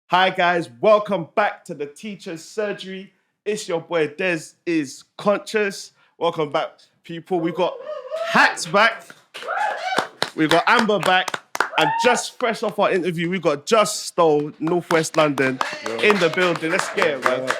Hi guys, welcome back to the Teacher's Surgery. It's your boy Des is Conscious. Welcome back, people. We got Hats back, we got Amber back, and just fresh off our interview, we got Justo, Northwest London, in the building. Let's get it, man.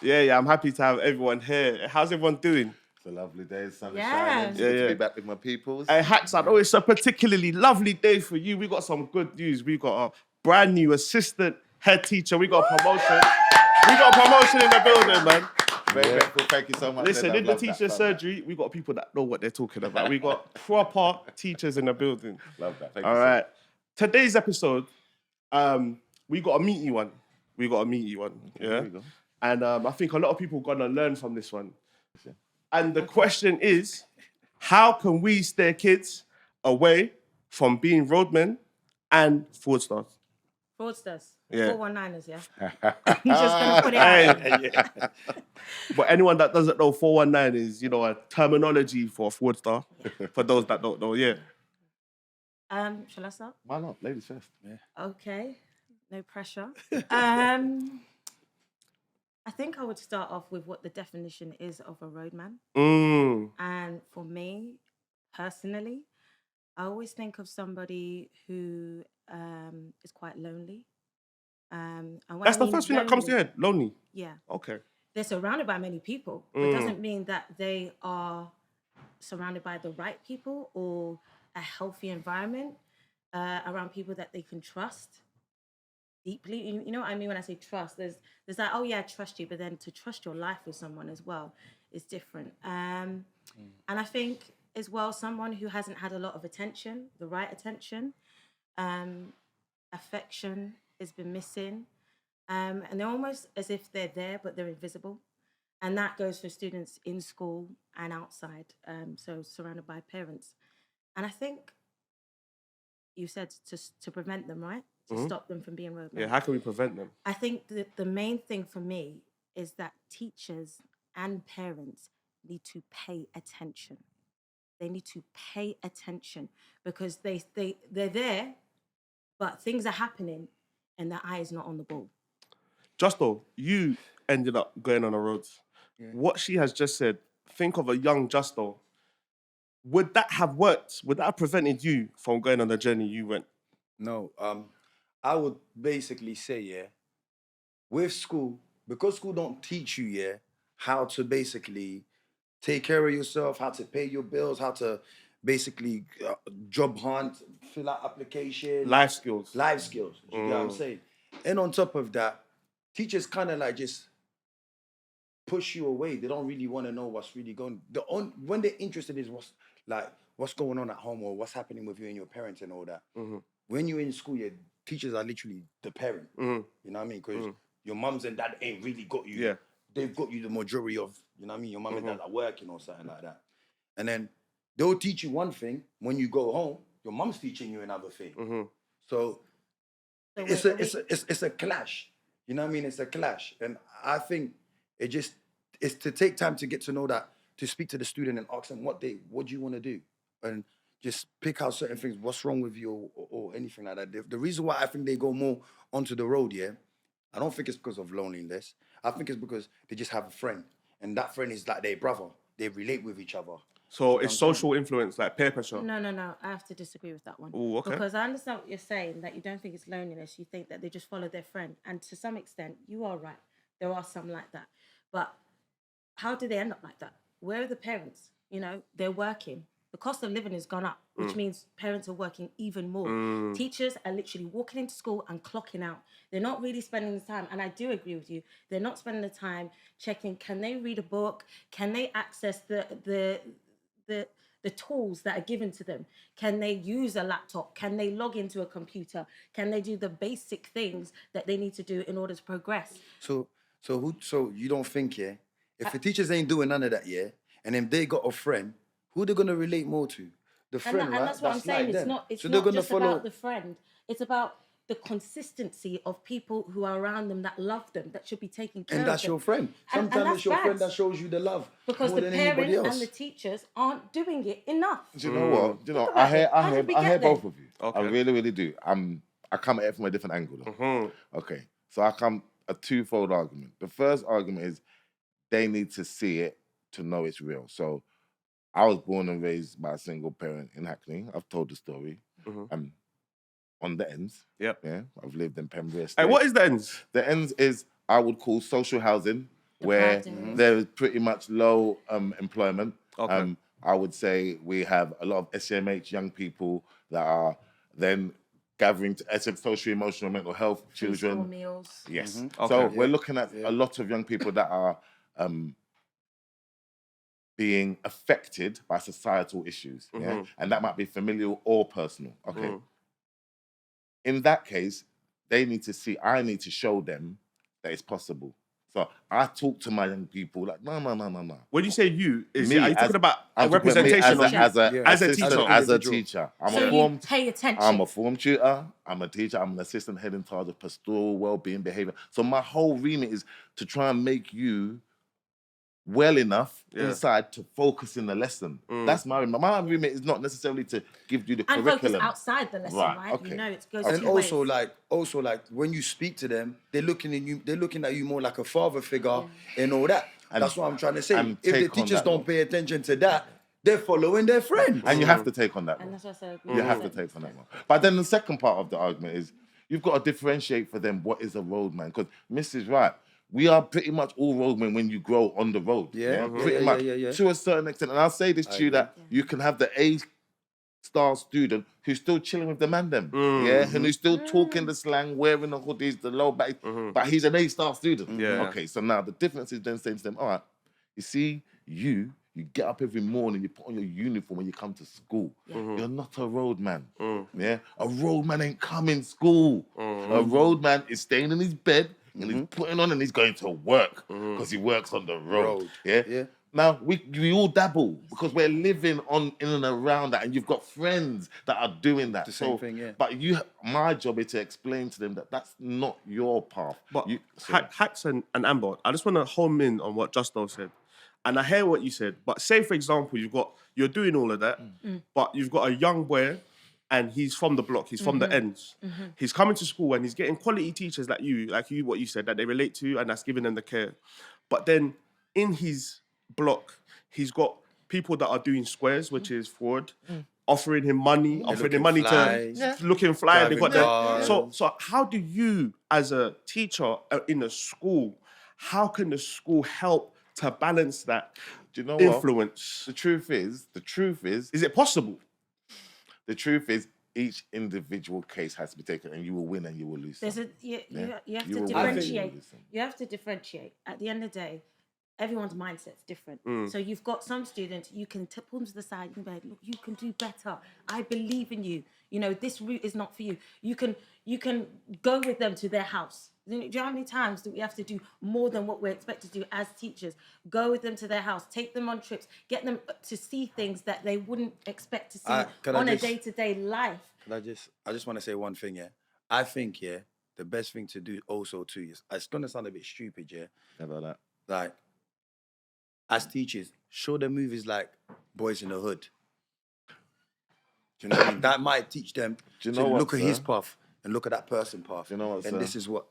Yeah, I'm happy to have everyone here. How's everyone doing? It's a lovely day, sun is Yeah. shining. It's good to be back with my peoples. Hey, Hats, I know it's a particularly lovely day for you. We got some good news. We got a brand new assistant head teacher. We got a promotion. We got a promotion in the building, man. Very grateful. Thank you so much. Listen, Ed. I in the love that, teacher love surgery, we got people that know what they're talking about. We got proper teachers in the building. Love that. Thank All you. right. Today's episode, we got a meaty one. Yeah. There we go. And I think a lot of people are gonna learn from this one. And the question is, how can we steer kids away from being roadmen and fraudsters? Fraudsters. Yeah. 419ers, yeah? I'm just going to put it out. But anyone that doesn't know, 419 is, a terminology for a fraudster. For those that don't know, yeah. Shall I start? Why not? Ladies first. Yeah. Okay. No pressure. I think I would start off with what the definition is of a roadman. And for me, personally, I always think of somebody who is quite lonely. And when That's I the mean first thing that comes to your head, lonely. Yeah. Okay. They're surrounded by many people, but it doesn't mean that they are surrounded by the right people or a healthy environment around people that they can trust deeply. You know what I mean when I say trust? There's that, oh yeah, I trust you, but then to trust your life with someone as well is different. And I think as well, someone who hasn't had a lot of attention, the right attention, affection has been missing. And they're almost as if they're there, but they're invisible. And that goes for students in school and outside, so surrounded by parents. And I think you said to prevent them, right? To stop them from being roadmen. Yeah, how can we prevent them? I think the main thing for me is that teachers and parents need to pay attention. They need to pay attention because they're there, but things are happening and their eye is not on the ball. Justo, you ended up going on the roads. Yeah. What she has just said, think of a young Justo. Would that have worked? Would that have prevented you from going on the journey you went? No, I would basically say, with school, because school don't teach you, how to basically take care of yourself, how to pay your bills, how to basically job hunt, fill out application. Life skills. You know what I'm saying? And on top of that, teachers kind of like just push you away. They don't really want to know what's really going on. When they're interested in what's going on at home or what's happening with you and your parents and all that. When you're in school, teachers are literally the parent. You know what I mean? Because your mums and dad ain't really got you. Yeah. They've got you the majority of, you know what I mean? Your mum and dad are working or something like that. And then they'll teach you one thing. When you go home, your mum's teaching you another thing. So it's a clash. You know what I mean? It's a clash. And I think it's to take time to get to know that, to speak to the student and ask them what do you want to do? And just pick out certain things, what's wrong with you or anything like that. The reason why I think they go more onto the road, I don't think it's because of loneliness. I think it's because they just have a friend. And that friend is like their brother. They relate with each other. So it's social influence, like peer pressure? No. I have to disagree with that one. Ooh, okay. Because I understand what you're saying, that you don't think it's loneliness. You think that they just follow their friend. And to some extent, you are right. There are some like that. But how do they end up like that? Where are the parents? They're working. The cost of living has gone up, which means parents are working even more. Teachers are literally walking into school and clocking out. They're not really spending the time, and I do agree with you, they're not spending the time checking, can they read a book? Can they access the tools that are given to them? Can they use a laptop? Can they log into a computer? Can they do the basic things that they need to do in order to progress? So you don't think, if the teachers ain't doing none of that, and if they got a friend, who they're gonna relate more to? The friend, and right? that's what I'm saying. Like It's them. not. It's so not gonna just follow... about the friend. It's about the consistency of people who are around them that love them, that should be taking care of them. And that's your friend. Sometimes it's your friend that shows you the love. Because more the than anybody parents else. and the teachers aren't doing it enough. Do you know what? Think about it. How did we I get hear there? both of you. Okay. I really, really do. I come at it from a different angle though. Okay. So I come a twofold argument. The first argument is they need to see it to know it's real. So I was born and raised by a single parent in Hackney. I've told the story. On the ends. Yep. Yeah. I've lived in Pembrokeshire. Hey, what is the ends? The ends is I would call social housing, where there is pretty much low employment. Okay. I would say we have a lot of SMH young people that are then gathering to social, emotional, mental health children. School meals. Yes. Okay. So we're looking at a lot of young people that are being affected by societal issues. Yeah. And that might be familial or personal. Okay. In that case, I need to show them that it's possible. So I talk to my young people like, no. When you say you, are you as- talking about I'm a talking about me representation of as a teacher? As a teacher. You pay attention. I'm a form tutor, I'm a teacher, I'm an assistant head in charge of pastoral well-being behavior. So my whole remit is to try and make you well enough inside to focus in the lesson. That's my remit. My remit is not necessarily to give you the and curriculum. focus outside the lesson, right? Okay. You know, it goes And two also, ways. like when you speak to them, they're looking at you more like a father figure and all that. And that's what I'm trying to say. and If the take on teachers that don't one. pay attention to that, they're following their friends. And you have to take on that And one. that's what I said. You have to take on that one. But then the second part of the argument is you've got to differentiate for them what is a roadman. Because Mrs. Right, we are pretty much all roadmen when you grow on the road. Pretty much to a certain extent. And I'll say this to you that you can have the A-star student who's still chilling with the man them. And who's still talking the slang, wearing the hoodies, the low back, but he's an A-star student. Okay, so now the difference is then saying to them, all right, you see, you get up every morning, you put on your uniform when you come to school. You're not a roadman. A roadman ain't coming school. A roadman is staying in his bed and he's putting on and he's going to work because he works on the road. Now we all dabble because we're living in and around that, and you've got friends that are doing that. The same thing, But my job is to explain to them that that's not your path. But Hacks and Amber, I just want to home in on what Justo said. And I hear what you said, but say for example, you're doing all of that, but you've got a young boy and he's from the block, he's from the ends. He's coming to school and he's getting quality teachers like you, what you said, that they relate to and that's giving them the care. But then in his block, he's got people that are doing squares, which is fraud, offering him money, to looking fly. They've got that. So how do you, as a teacher in a school, how can the school help to balance that influence? The truth is, is it possible? The truth is, each individual case has to be taken, and you will win and you will lose. You have to differentiate. You have to differentiate. At the end of the day, everyone's mindset's different. So you've got some students you can pull them to the side and be like, look, you can do better. I believe in you. You know, this route is not for you. You can go with them to their house. Do you know how many times do we have to do more than what we're expected to do as teachers? Go with them to their house, take them on trips, get them to see things that they wouldn't expect to see on a day-to-day life. I just want to say one thing, I think, the best thing to do also too is, it's gonna sound a bit stupid, Never that. Like, as teachers, show them movies like Boys in the Hood. Do you know what I mean? That might teach them to look at his path and look at that person's path. Do you know what, and this is what...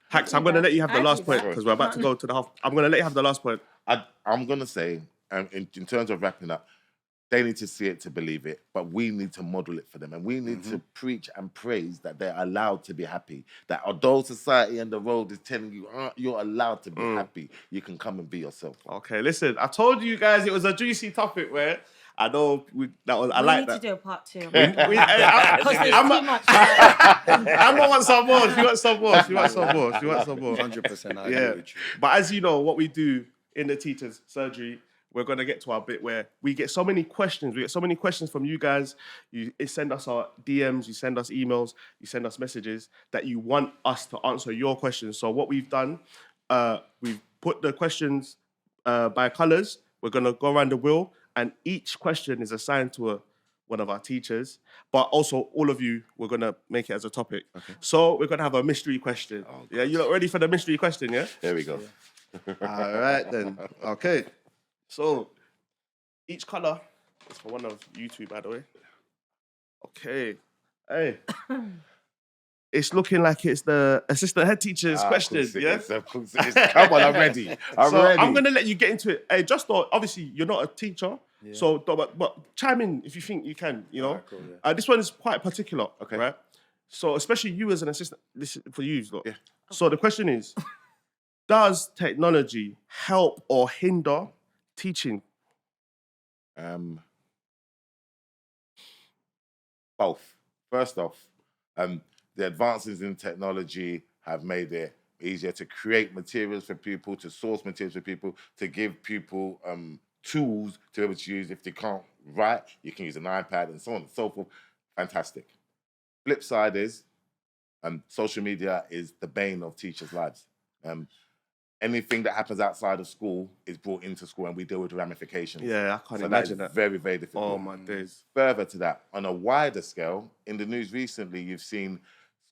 Hacks, I'm going to let you have the last point because we're about to go to the half. I'm going to let you have the last point. I'm going to say, in terms of wrapping up, they need to see it to believe it, but we need to model it for them. And we need to preach and praise that they're allowed to be happy. That although society and the road is telling you, you're allowed to be happy, you can come and be yourself. Okay, listen, I told you guys it was a juicy topic where I know I like that. We need to do a part 2. Because there's too much. Amber wants some more. She wants some more. 100%, I agree with you. But as you know, what we do in the teacher's surgery, we're going to get to our bit where we get so many questions. We get so many questions from you guys. You send us our DMs, you send us emails, you send us messages that you want us to answer your questions. So what we've done, we've put the questions by colours. We're going to go around the wheel and each question is assigned to one of our teachers. But also all of you, we're going to make it as a topic. Okay. So we're going to have a mystery question. Yeah, you lot ready for the mystery question, yeah? There we go. All right then. Okay. So, each colour is for one of you two, by the way. Okay. Hey. it's looking like it's the assistant head teacher's question. Of course it Yeah. is, of course it is. Come on, I'm ready. I'm ready. I'm gonna let you get into it. Hey, Justo, obviously you're not a teacher, so but chime in if you think you can. You know, Alright, cool, yeah. this one is quite particular. Okay. Right. So especially you as an assistant, this is for you. Look. Yeah. So the question is, does technology help or hinder teaching? Both. First off, the advances in technology have made it easier to create materials for people, to source materials for people, to give people tools to be able to use. If they can't write, you can use an iPad and so on and so forth. Fantastic. Flip side is, social media is the bane of teachers' lives. Anything that happens outside of school is brought into school and we deal with the ramifications. Yeah, I can't So imagine that is that. very, very difficult. Oh my days. Further to that, on a wider scale, in the news recently, you've seen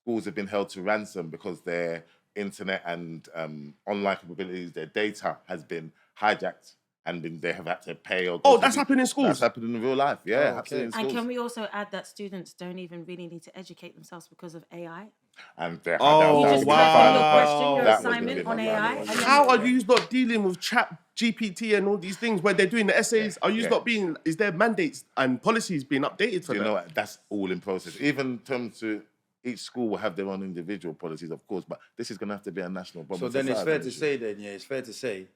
schools have been held to ransom because their internet and online capabilities, their data has been hijacked and they have had to pay. That's happened in schools? That's happened in real life, yeah. Absolutely in And schools. can we also add that students don't even really need to educate themselves because of AI? And You just type in your question, your That was assignment gonna be on my AI. final and then- How are you not dealing with chat GPT and all these things where they're doing the essays? Are you not being, is there mandates and policies being updated for You that? know what? That's all in process. Even in terms to each school will have their own individual policies, of course, but this is going to have to be a national problem. So then it's fair to say it's fair to say,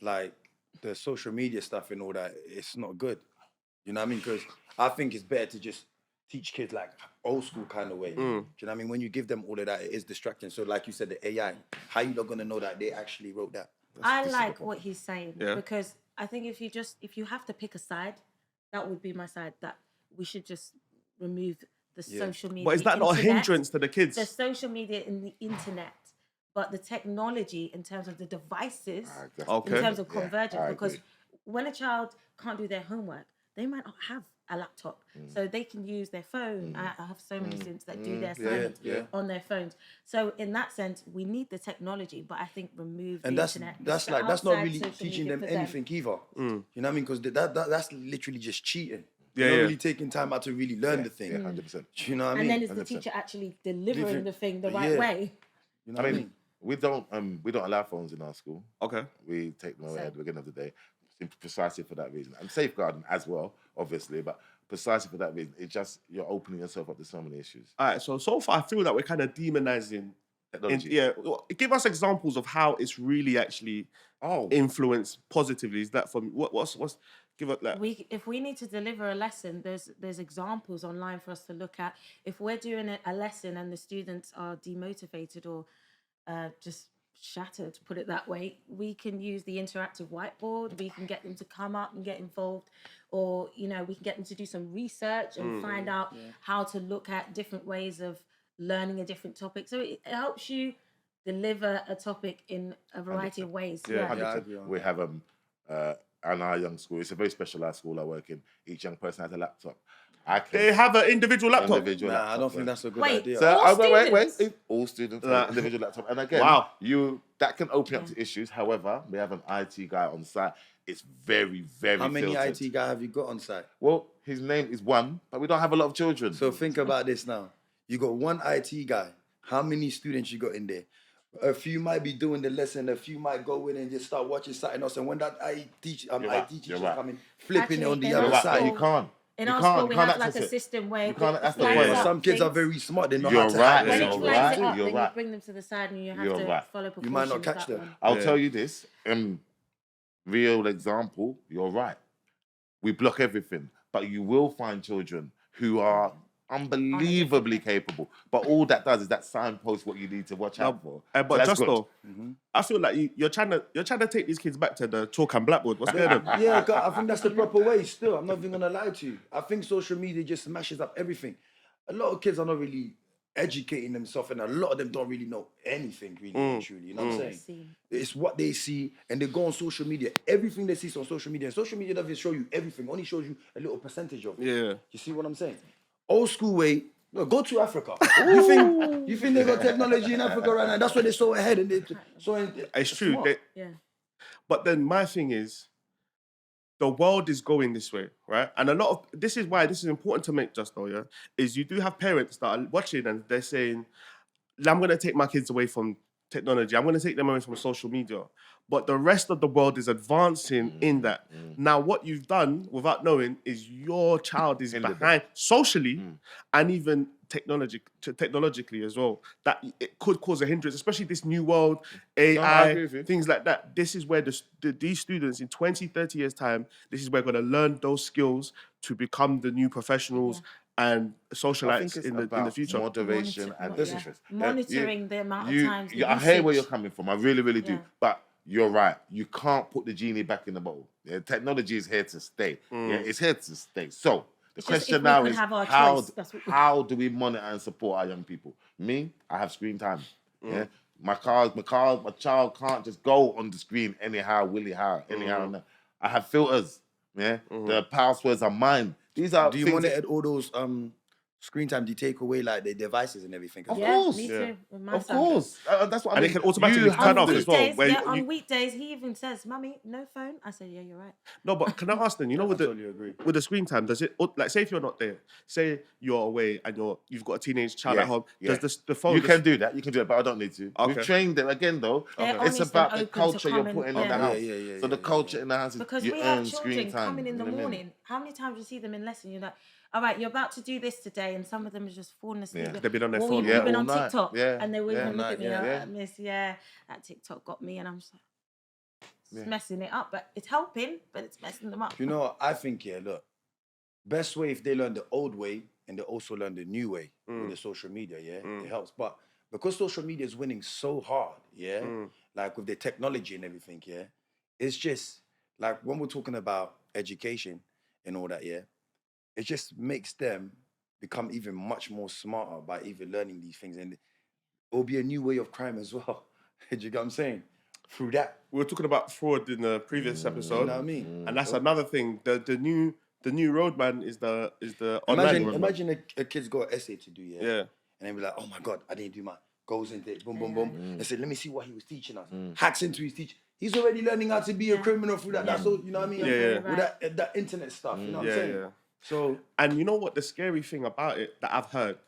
like, the social media stuff and all that, it's not good. You know what I mean? Because I think it's better to just teach kids like old school kind of way. Do you know what I mean? When you give them all of that, it is distracting. So like you said, the AI, how you not going to know that they actually wrote that? I like what he's saying because I think if you have to pick a side, that would be my side, that we should just remove the social media. But is that not a hindrance to the kids? The social media and the internet, but the technology in terms of the devices, in terms of convergence, because when a child can't do their homework, they might not have a laptop, so they can use their phone. I have so many students that do their assignments on their phones. So in that sense, we need the technology, but I think remove the internet. That's not really teaching them anything either. You know what I mean? Because that's literally just cheating. You're not really taking time out to really learn the thing. 100%. You know what I mean? And then is the teacher actually delivering the thing the right way? You know what I mean? We don't allow phones in our school. Okay. We take them away at the beginning of the day, precisely for that reason, and safeguarding as well, obviously. But precisely for that reason, it's just you're opening yourself up to so many issues. All right. So far, I feel that we're kind of demonizing technology. Give us examples of how it's really actually influenced positively. Is that from what's give us that? If we need to deliver a lesson, there's examples online for us to look at. If we're doing a lesson and the students are demotivated or just shattered, put it that way, we can use the interactive whiteboard. We can get them to come up and get involved, or we can get them to do some research and find out how to look at different ways of learning a different topic. So it helps you deliver a topic in a variety of ways. We have in our young school, it's a very specialised school I work in. Each young person has a laptop. They have an individual laptop. I don't think that's a good idea. So wait. All students have an individual laptop. And again, that can open up to issues. However, we have an IT guy on site. It's very, very How many filtered. IT guys have you got on site? Well, his name is one, but we don't have a lot of children. So think about this now. You got one IT guy. How many students you got in there? A few might be doing the lesson. A few might go in and just start watching something else. And when that IT teacher coming, flipping it on the other side. You can't. In our school, we have like a system where some kids are very smart. They know how to right. When hack it flags it up, You're then right. you bring them to the side and you have to follow precautions. You might not catch them. I'll tell you this. Real example, you're right. We block everything, but you will find children who are unbelievably capable. But all that does is that signpost what you need to watch out for. But Justo, I feel like you're trying to take these kids back to the chalk and blackboard. What's going on? Yeah, I think that's the proper way still. I'm not even gonna lie to you. I think social media just smashes up everything. A lot of kids are not really educating themselves, and a lot of them don't really know anything, really, truly. You know what I'm saying? It's what they see, and they go on social media. Everything they see is on social media. And social media doesn't show you everything, only shows you a little percentage of it. Yeah. You see what I'm saying? Old school way, go to Africa. You think they got technology in Africa right now? That's why they're so ahead, and It's true. But then my thing is, the world is going this way, right? And this is why this is important to make Justo, is you do have parents that are watching and they're saying, I'm going to take my kids away from technology. I'm going to take them away from social media. But the rest of the world is advancing in that. Now, what you've done without knowing is your child is behind socially and even technologically as well. That it could cause a hindrance, especially this new world, AI, I agree with you. things like that. This is where these students in 20, 30 years' time, this is where they're going to learn those skills to become the new professionals and I think socialites it's in the about future. moderation and disinterest. Monitoring the amount of times. I hear where you're coming from. I really, really do. Yeah. But you're right. You can't put the genie back in the bottle. Yeah, technology is here to stay. Yeah, it's here to stay. So the question now is how do we monitor and support our young people? Me, I have screen time. Yeah. My child can't just go on the screen anyhow. I have filters. Yeah. The passwords are mine. These are. Do you monitor all those screen time? Do you take away like the devices and everything? Of course. Me too. With my Of son. course. That's what I And mean. it can automatically turn off as well. On weekdays, he even says, "Mummy, no phone." I said, "Yeah, you're right." No, but can I ask then? You know, with the screen time, does it like say if you're not there, say you're away and you've got a teenage child at home, does the phone? You can do that. You can do it, but I don't need to. Okay. We've trained them again, though. It's about the culture you're putting in the house. So the culture in the house is because you we earn have screen children time. coming in the morning. How many times you see them in lesson? You're like, all right, you're about to do this today, and some of them are just falling asleep. Yeah. They've been on their phone. We've been all on night. TikTok, and they will even look at me yeah. Miss, that TikTok got me, and I'm just like, it's messing it up, but it's helping, but it's messing them up. You know what? I think, look, best way if they learn the old way and they also learn the new way with the social media, it helps. But because social media is winning so hard, like with the technology and everything, it's just like when we're talking about education and all that, it just makes them become even much more smarter by even learning these things. And it will be a new way of crime as well. Do you get what I'm saying? Through that. We were talking about fraud in the previous episode. You know what I mean? And that's another thing. The new Roadman is the online Roadman. Imagine a kid's got an essay to do, Yeah. And then be like, oh my God, I didn't do mine. Goes into it, boom, boom, boom. And said, let me see what he was teaching us. Hacks into his teaching. He's already learning how to be a criminal through that. That's all, you know what I mean? With that internet stuff, you know what I'm saying? Yeah. So, and you know what the scary thing about it that I've heard,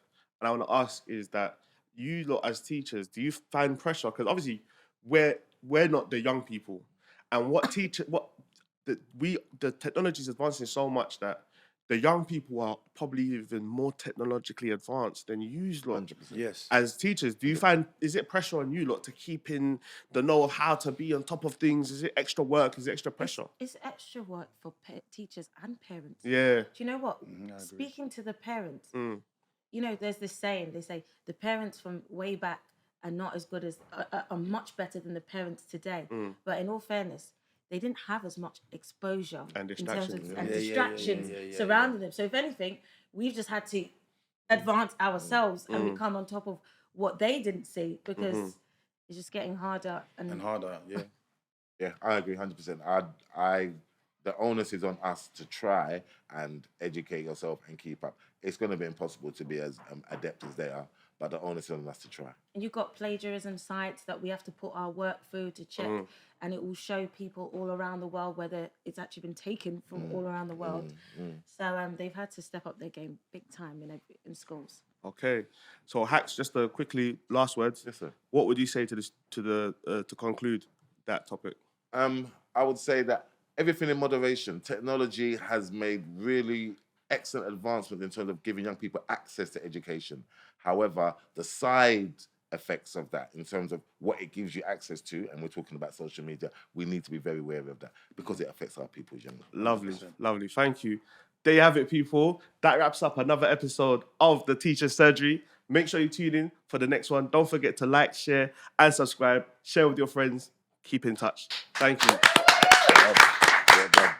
and I want to ask is that you lot as teachers, do you find pressure? Because obviously we're not the young people, and the technology is advancing so much that the young people are probably even more technologically advanced than you lot. 100%. yes. As teachers, do you find, is it pressure on you lot to keep in the know of how to be on top of things? Is it extra work? Is it extra pressure? It's extra work for teachers and parents. Yeah. Do you know what? Speaking to the parents, you know, there's this saying, they say the parents from way back are not as good as, are much better than the parents today. But in all fairness, they didn't have as much exposure and distractions surrounding them. So if anything, we've just had to advance ourselves and become on top of what they didn't see, because it's just getting harder and harder. Yeah, I agree 100%. The onus is on us to try and educate yourself and keep up. It's going to be impossible to be as adept as they are, but the onus is on us to try. And you've got plagiarism sites that we have to put our work through to check, and it will show people all around the world whether it's actually been taken from all around the world. So they've had to step up their game big time in schools. Okay, so Hacks, just quickly, last words. Yes, sir. What would you say to conclude that topic? I would say that everything in moderation. Technology has made really excellent advancement in terms of giving young people access to education. However, the side effects of that, in terms of what it gives you access to, and we're talking about social media, we need to be very wary of that because it affects our people's young. Lovely. Thank you. There you have it, people. That wraps up another episode of The Teacher's Surgery. Make sure you tune in for the next one. Don't forget to like, share, and subscribe. Share with your friends. Keep in touch. Thank you. Yeah,